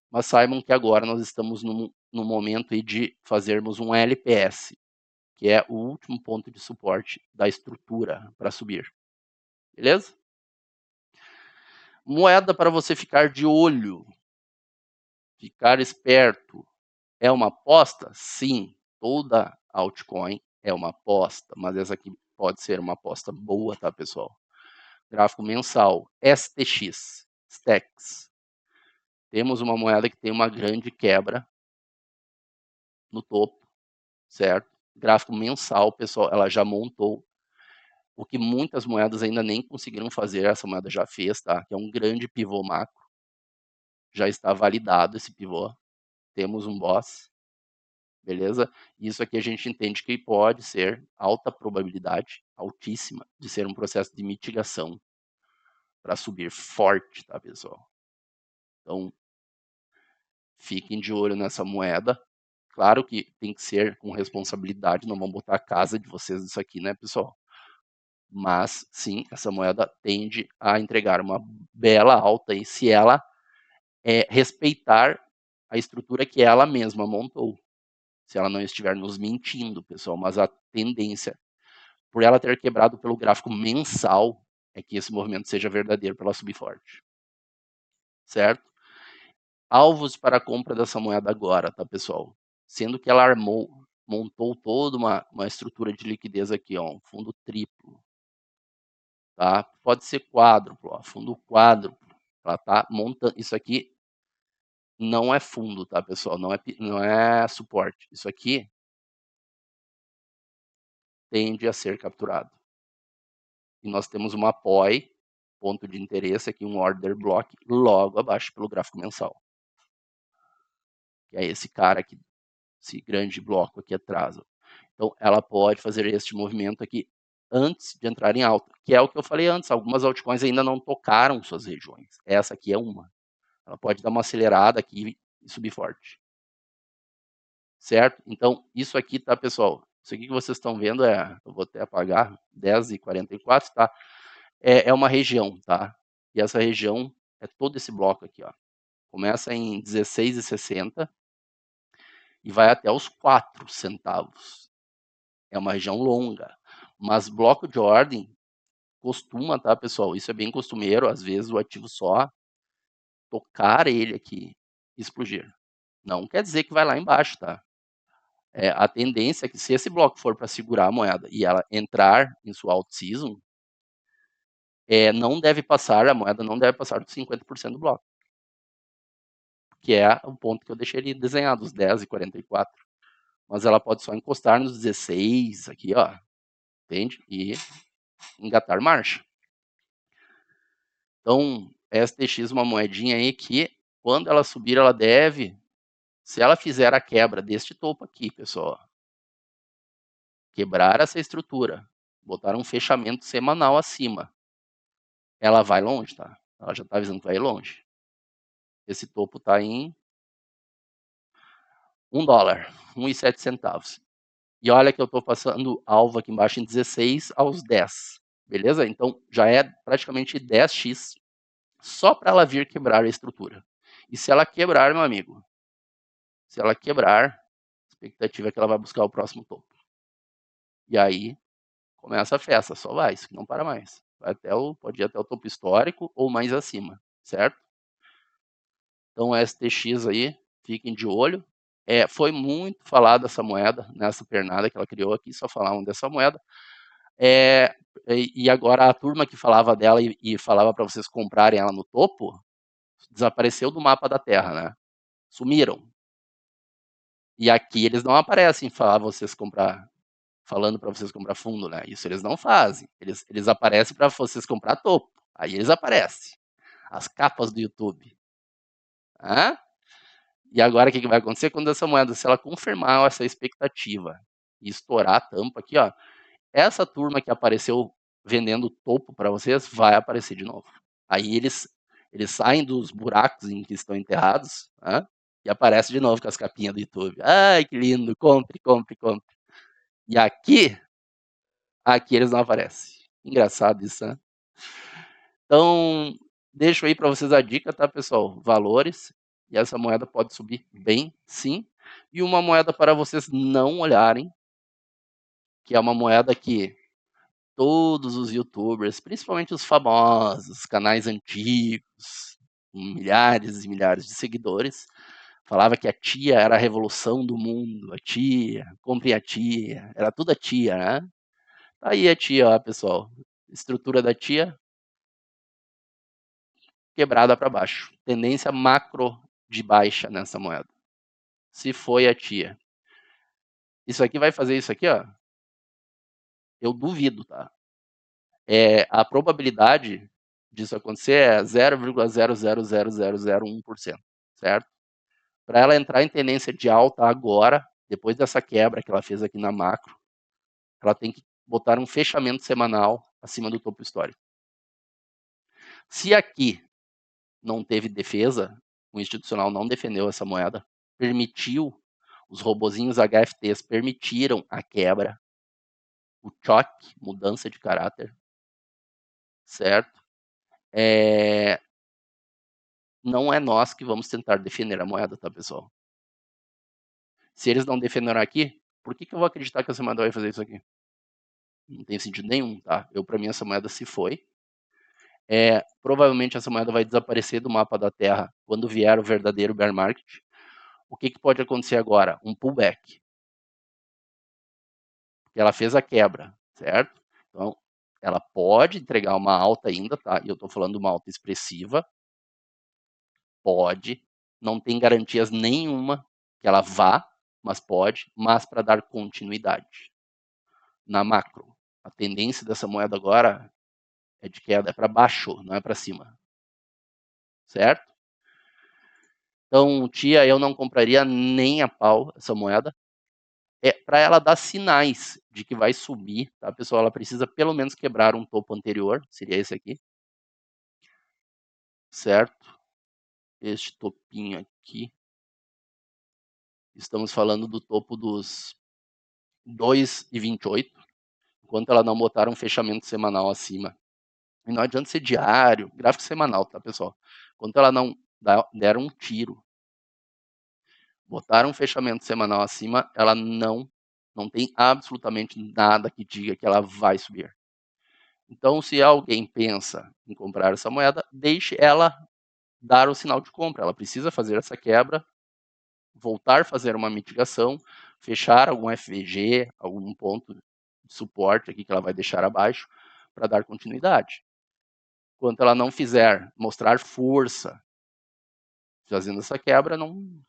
Mas saibam que agora nós estamos no momento aí de fazermos um LPS, que é o último ponto de suporte da estrutura para subir. Beleza? Moeda para você ficar de olho, ficar esperto. É uma aposta? Sim, toda altcoin é uma aposta, mas essa aqui pode ser uma aposta boa, tá, pessoal? Gráfico mensal, STX, Stacks. Temos uma moeda que tem uma grande quebra no topo, certo? Gráfico mensal, pessoal, ela já montou o que muitas moedas ainda nem conseguiram fazer, essa moeda já fez, tá? Que é um grande pivô macro. Já está validado esse pivô. Temos um boss, beleza? Isso aqui a gente entende que pode ser alta probabilidade, altíssima, de ser um processo de mitigação para subir forte, tá, pessoal? Então, fiquem de olho nessa moeda. Claro que tem que ser com responsabilidade, não vamos botar a casa de vocês nisso aqui, né, pessoal? Mas, sim, essa moeda tende a entregar uma bela alta e se ela respeitar a estrutura que ela mesma montou. Se ela não estiver nos mentindo, pessoal, mas a tendência, por ela ter quebrado pelo gráfico mensal, é que esse movimento seja verdadeiro para ela subir forte. Certo? Alvos para a compra dessa moeda agora, tá, pessoal? Sendo que ela montou toda uma estrutura de liquidez aqui, ó, um fundo triplo. Tá? Pode ser quádruplo, ó, fundo quádruplo. Ela tá montando. Isso aqui não é fundo, tá, pessoal? Não é suporte. Isso aqui tende a ser capturado. E nós temos uma POI, ponto de interesse aqui, um order block, logo abaixo pelo gráfico mensal. Que é esse cara aqui, esse grande bloco aqui atrás. Então, ela pode fazer este movimento aqui antes de entrar em alta, que é o que eu falei antes. Algumas altcoins ainda não tocaram suas regiões. Essa aqui é uma. Ela pode dar uma acelerada aqui e subir forte. Certo? Então, isso aqui, tá, pessoal? Isso aqui que vocês estão vendo eu vou até apagar, 10h44, tá? É uma região, tá? E essa região é todo esse bloco aqui, ó. Começa em 16,60 e vai até os 4 centavos. É uma região longa. Mas bloco de ordem costuma, tá, pessoal? Isso é bem costumeiro, às vezes o ativo só tocar ele aqui e explodir. Não quer dizer que vai lá embaixo, tá? A tendência é que se esse bloco for para segurar a moeda e ela entrar em sua alt-season, não deve passar, a moeda não deve passar dos 50% do bloco. Que é o ponto que eu deixei ali desenhado, os 10,44. Mas ela pode só encostar nos 16 aqui, ó. Entende? E engatar marcha. Então, STX é uma moedinha aí que, quando ela subir, ela deve, se ela fizer a quebra deste topo aqui, pessoal, quebrar essa estrutura, botar um fechamento semanal acima, ela vai longe, tá? Ela já tá avisando que vai longe. Esse topo tá em $1, 1,07 centavos. E olha que eu estou passando alvo aqui embaixo em 16 aos 10. Beleza? Então já é praticamente 10x só para ela vir quebrar a estrutura. E se ela quebrar, meu amigo, se ela quebrar, a expectativa é que ela vai buscar o próximo topo. E aí começa a festa, só vai, isso que não para mais. Pode ir até o topo histórico ou mais acima, certo? Então STX aí, fiquem de olho. Foi muito falada essa moeda, nessa pernada que ela criou aqui, só falavam dessa moeda. E agora a turma que falava dela e falava para vocês comprarem ela no topo, desapareceu do mapa da Terra, né? Sumiram. E aqui eles não aparecem falando para vocês comprar fundo, né? Isso eles não fazem. Eles aparecem para vocês comprar topo. Aí eles aparecem. As capas do YouTube. E agora o que vai acontecer? Quando essa moeda, se ela confirmar essa expectativa e estourar a tampa aqui, ó, essa turma que apareceu vendendo topo para vocês vai aparecer de novo. Aí eles saem dos buracos em que estão enterrados, né, e aparece de novo com as capinhas do YouTube. Ai, que lindo, compre, compre, compre. E aqui eles não aparecem. Engraçado isso, né? Então, deixo aí para vocês a dica, tá, pessoal? Valores. E essa moeda pode subir bem, sim. E uma moeda para vocês não olharem, que é uma moeda que todos os youtubers, principalmente os famosos, canais antigos, com milhares e milhares de seguidores, falava que a tia era a revolução do mundo, a tia, compre a tia, era tudo a tia, né? Tá aí a tia, ó, pessoal. Estrutura da tia quebrada para baixo. Tendência macro de baixa nessa moeda. Se foi a tia. Isso aqui vai fazer isso aqui, ó. Eu duvido, tá? A probabilidade disso acontecer é 0,0000001%, certo? Para ela entrar em tendência de alta agora, depois dessa quebra que ela fez aqui na macro, ela tem que botar um fechamento semanal acima do topo histórico. Se aqui não teve defesa, o institucional não defendeu essa moeda, permitiu, os robozinhos HFTs permitiram a quebra, o choque, mudança de caráter, certo? Não é nós que vamos tentar defender a moeda, tá, pessoal? Se eles não defenderam aqui, por que eu vou acreditar que essa moeda vai fazer isso aqui? Não tem sentido nenhum, tá? Para mim, essa moeda se foi. Provavelmente essa moeda vai desaparecer do mapa da Terra quando vier o verdadeiro bear market. O que pode acontecer agora? Um pullback. Porque ela fez a quebra, certo? Então, ela pode entregar uma alta ainda, tá? E eu estou falando de uma alta expressiva. Pode. Não tem garantias nenhuma que ela vá, mas pode. Mas para dar continuidade. Na macro, a tendência dessa moeda agora é de queda, é para baixo, não é para cima. Certo? Então, tia, eu não compraria nem a pau essa moeda. Para ela dar sinais de que vai subir, tá, pessoal? Ela precisa pelo menos quebrar um topo anterior, seria esse aqui. Certo? Este topinho aqui. Estamos falando do topo dos 2,28, enquanto ela não botar um fechamento semanal acima. E não adianta ser diário, gráfico semanal, tá, pessoal? Enquanto ela não der um tiro, botar um fechamento semanal acima, ela não tem absolutamente nada que diga que ela vai subir. Então, se alguém pensa em comprar essa moeda, deixe ela dar o sinal de compra. Ela precisa fazer essa quebra, voltar a fazer uma mitigação, fechar algum FVG, algum ponto de suporte aqui que ela vai deixar abaixo para dar continuidade. Enquanto ela não fizer, mostrar força fazendo essa quebra, não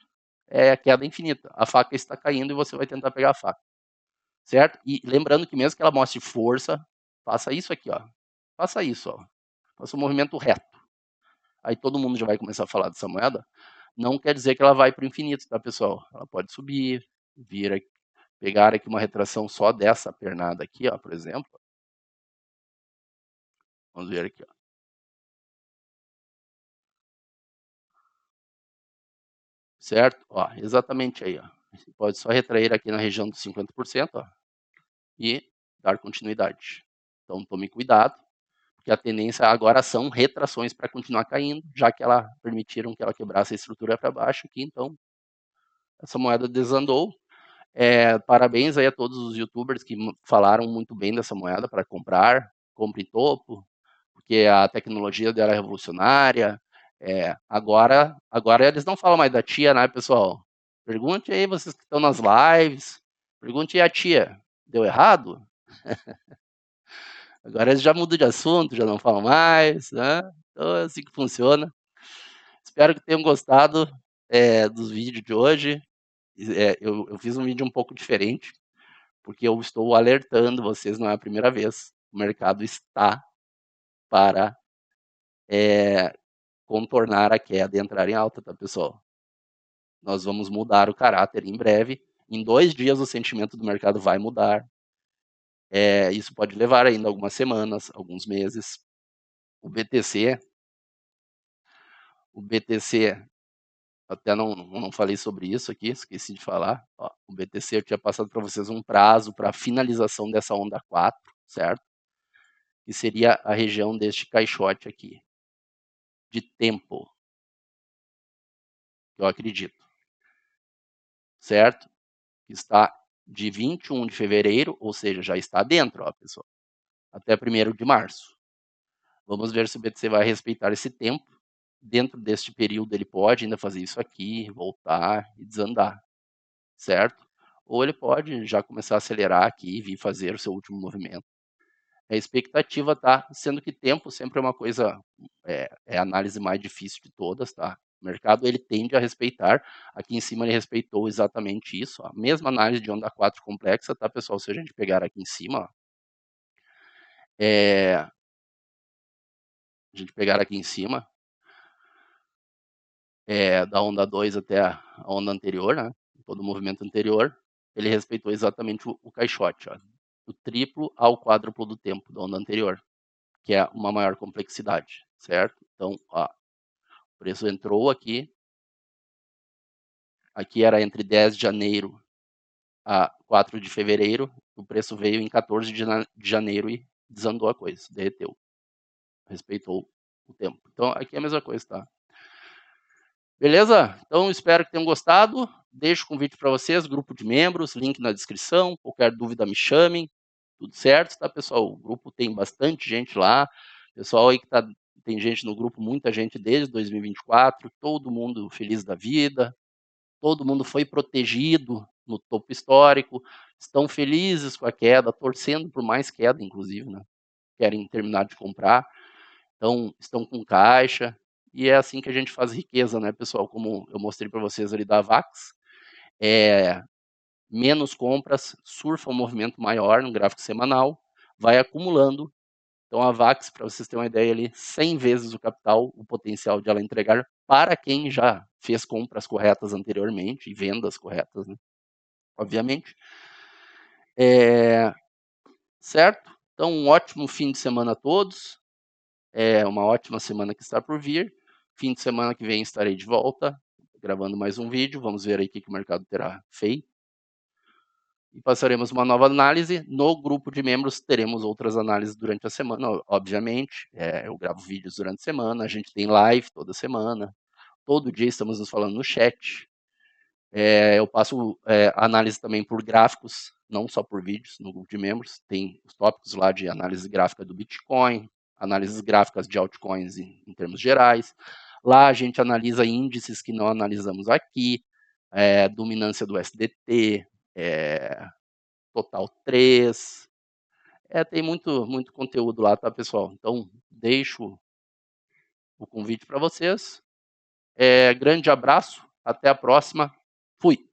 é a queda infinita. A faca está caindo e você vai tentar pegar a faca. Certo? E lembrando que mesmo que ela mostre força, faça isso aqui, ó. Faça isso, ó. Faça um movimento reto. Aí todo mundo já vai começar a falar dessa moeda. Não quer dizer que ela vai para o infinito, tá, pessoal? Ela pode subir, vir aqui, pegar aqui uma retração só dessa pernada aqui, ó, por exemplo. Vamos ver aqui, ó. Certo? Ó, exatamente aí, ó. Você pode só retrair aqui na região dos 50%, ó, e dar continuidade. Então tome cuidado, porque a tendência agora são retrações para continuar caindo, já que ela permitiram que ela quebrasse a estrutura para baixo aqui, então essa moeda desandou. Parabéns aí a todos os youtubers que falaram muito bem dessa moeda para comprar, compre topo, porque a tecnologia dela é revolucionária. Agora eles não falam mais da tia, né, pessoal? Pergunte aí vocês que estão nas lives, pergunte aí a tia, deu errado? Agora eles já mudam de assunto, já não falam mais, né? Então é assim que funciona. Espero que tenham gostado dos vídeos de hoje. Eu fiz um vídeo um pouco diferente, porque eu estou alertando vocês, não é a primeira vez. O mercado está para contornar a queda e entrar em alta, tá, pessoal? Nós vamos mudar o caráter em breve. Em 2 dias o sentimento do mercado vai mudar. Isso pode levar ainda algumas semanas, alguns meses. O BTC, até não falei sobre isso aqui, esqueci de falar. Ó, o BTC eu tinha passado para vocês um prazo para finalização dessa onda 4, certo? Que seria a região deste caixote aqui, de tempo, que eu acredito, certo? Que está de 21 de fevereiro, ou seja, já está dentro, ó, pessoal, até 1º de março. Vamos ver se o BTC vai respeitar esse tempo. Dentro deste período ele pode ainda fazer isso aqui, voltar e desandar, certo? Ou ele pode já começar a acelerar aqui e vir fazer o seu último movimento. A expectativa tá, sendo que tempo sempre é uma coisa, a análise mais difícil de todas, tá? O mercado ele tende a respeitar, aqui em cima ele respeitou exatamente isso, a mesma análise de onda 4 complexa, tá, pessoal? Se a gente pegar aqui em cima, ó, a gente pegar aqui em cima, da onda 2 até a onda anterior, né? Todo o movimento anterior, ele respeitou exatamente o caixote, ó, o triplo ao quádruplo do tempo da onda anterior, que é uma maior complexidade, certo? Então, ó, o preço entrou aqui era entre 10 de janeiro a 4 de fevereiro, o preço veio em 14 de janeiro e desandou a coisa, derreteu, respeitou o tempo. Então, aqui é a mesma coisa, tá? Beleza? Então, espero que tenham gostado. Deixo o convite para vocês, grupo de membros, link na descrição. Qualquer dúvida me chamem. Tudo certo, tá, pessoal? O grupo tem bastante gente lá. Pessoal aí que tem gente no grupo, muita gente desde 2024, todo mundo feliz da vida, todo mundo foi protegido no topo histórico, estão felizes com a queda, torcendo por mais queda, inclusive, né? Querem terminar de comprar, então estão com caixa, e é assim que a gente faz riqueza, né, pessoal? Como eu mostrei para vocês ali da VAX, menos compras, surfa um movimento maior no gráfico semanal, vai acumulando. Então a VAX, para vocês terem uma ideia ali, 100 vezes o capital, o potencial de ela entregar para quem já fez compras corretas anteriormente e vendas corretas, né? Obviamente. Certo? Então um ótimo fim de semana a todos. Uma ótima semana que está por vir. Fim de semana que vem estarei de volta, gravando mais um vídeo. Vamos ver aí o que o mercado terá feito. E passaremos uma nova análise. No grupo de membros teremos outras análises durante a semana, obviamente. Eu gravo vídeos durante a semana, a gente tem live toda semana. Todo dia estamos nos falando no chat. Eu passo análise também por gráficos, não só por vídeos, no grupo de membros. Tem os tópicos lá de análise gráfica do Bitcoin, análises gráficas de altcoins em termos gerais. Lá a gente analisa índices que não analisamos aqui, dominância do SDT, Total 3. Tem muito conteúdo lá, tá, pessoal? Então, deixo o convite para vocês. Grande abraço, até a próxima. Fui!